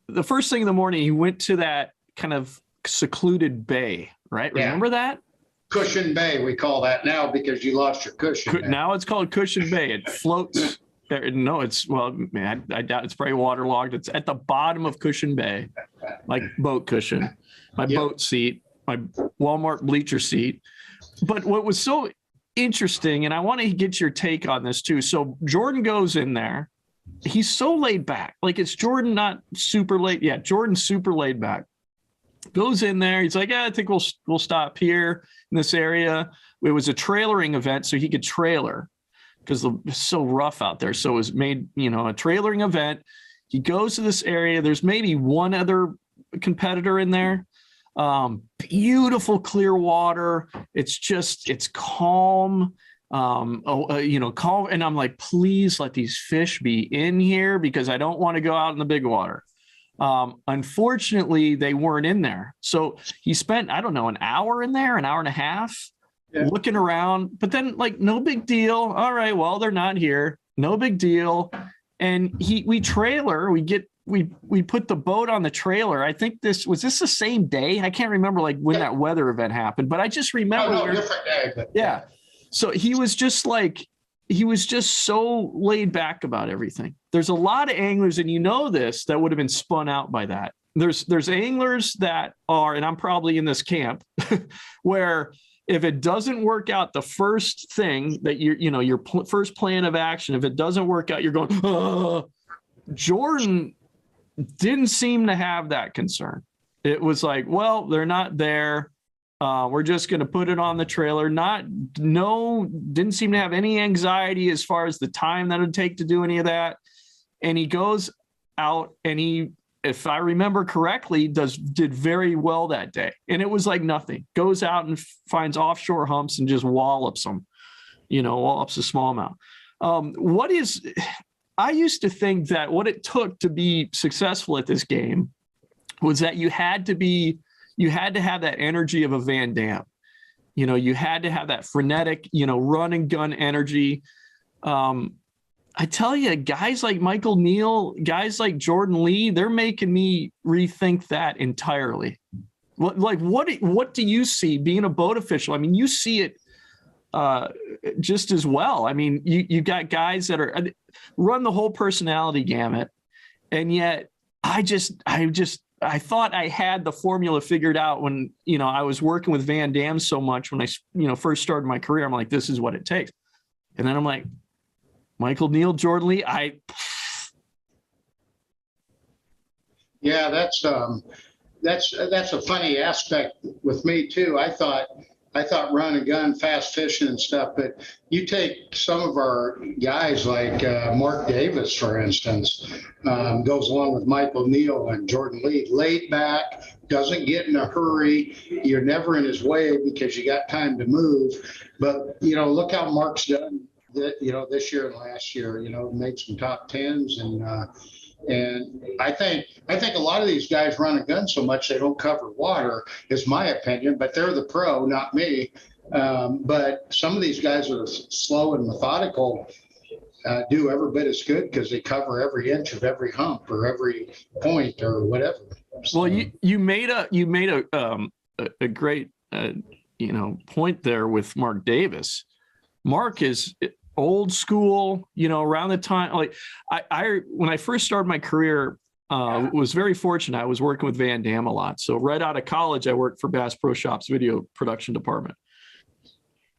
the first thing in the morning, he went to that kind of secluded bay, right? Yeah. Remember that? Cushion Bay, we call that now because you lost your cushion. Now it's called Cushion Bay. It floats. No, it's, well, man, I doubt it's probably waterlogged. It's at the bottom of Cushion Bay, like boat cushion, my boat seat, my Walmart bleacher seat. But what was so interesting, and I want to get your take on this too. So Jordan goes in there. He's so laid back. Like, it's Jordan, not super laid. Yeah, Jordan's super laid back. Goes in there. He's like, yeah, I think we'll stop here in this area. It was a trailering event, so he could trailer because it's so rough out there. So it was made, a trailering event. He goes to this area. There's maybe one other competitor in there. Beautiful clear water. It's calm. Calm. And I'm like, please let these fish be in here because I don't want to go out in the big water. Unfortunately, they weren't in there. So he spent, I don't know, an hour in there, an hour and a half, looking around, but then like, no big deal. All right, well, they're not here. No big deal. And we put the boat on the trailer. I think was this the same day? I can't remember like when that weather event happened, but I just remember. Different day. But yeah. So he was just so laid back about everything. There's a lot of anglers, and this, that would have been spun out by that. There's anglers that are, and I'm probably in this camp, where if it doesn't work out, the first thing that your first plan of action, if it doesn't work out, you're going, oh. Jordan didn't seem to have that concern. It was like, well, they're not there. We're just going to put it on the trailer. Didn't seem to have any anxiety as far as the time that it would take to do any of that. And he goes out and he, if I remember correctly, did very well that day. And it was like nothing. Goes out and finds offshore humps and just wallops them, wallops a small amount. I used to think that what it took to be successful at this game was that you had to have that energy of a Van Dam. You had to have that frenetic, run and gun energy. I tell you, guys like Michael Neal, guys like Jordan Lee, they're making me rethink that entirely. What do you see being a boat official? I mean, you see it just as well. I mean, you got guys that run the whole personality gamut, and yet I thought I had the formula figured out when, I was working with Van Dam so much when I, first started my career. I'm like, this is what it takes. And then I'm like, Michael Neal, Jordan Lee, yeah, that's a funny aspect with me too. I thought run and gun, fast fishing and stuff, but you take some of our guys like Mark Davis, for instance, goes along with Michael Neal and Jordan Lee, laid back, doesn't get in a hurry. You're never in his way because you got time to move. But, look how Mark's done, this year and last year, made some top tens. And I think a lot of these guys run a gun so much they don't cover water, is my opinion, but they're the pro, not me. But some of these guys that are slow and methodical do every bit as good because they cover every inch of every hump or every point or whatever. So, well, you made a great point there with Mark Davis. Mark is old school, around the time, like I when I first started my career, was very fortunate. I was working with Van Dam a lot. So right out of college, I worked for Bass Pro Shops video production department.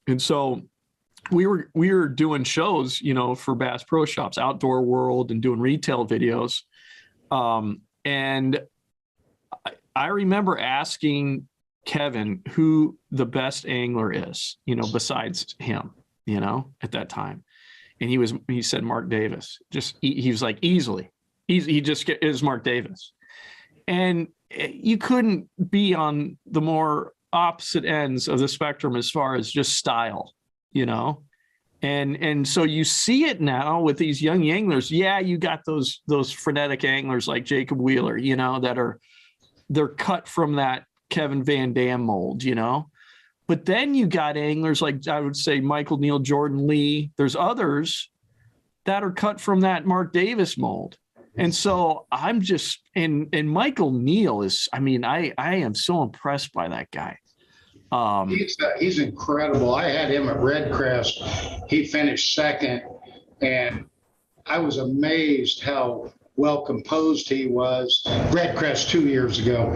And so we were doing shows, for Bass Pro Shops, Outdoor World, and doing retail videos. And I remember asking Kevin who the best angler is, besides him. At that time. And he said, Mark Davis, he was like, easily, he just is Mark Davis. And you couldn't be on the more opposite ends of the spectrum as far as just style, and so you see it now with these young anglers. Yeah. You got those frenetic anglers like Jacob Wheeler, they're cut from that Kevin Van Dam mold, But then you got anglers like, I would say, Michael Neal, Jordan Lee. There's others that are cut from that Mark Davis mold. And so I'm just, and Michael Neal is, I mean, I am so impressed by that guy. He's incredible. I had him at Redcrest. He finished second, and I was amazed how well composed he was. Redcrest 2 years ago,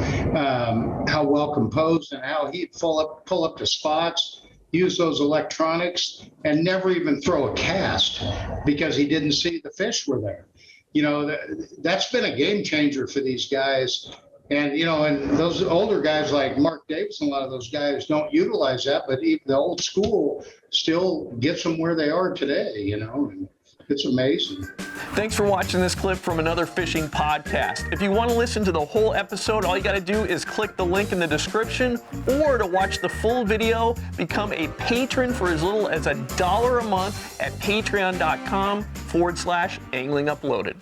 how well composed and how he'd pull up to spots, use those electronics, and never even throw a cast because he didn't see the fish were there. You know, that's been a game changer for these guys. And, you know, and those older guys like Mark Davis and a lot of those guys don't utilize that, but even the old school still gets them where they are today, you know, and it's amazing. Thanks for watching this clip from another fishing podcast. If you want to listen to the whole episode, all you got to do is click the link in the description, or to watch the full video, become a patron for as little as $1 a month at patreon.com/angling uploaded.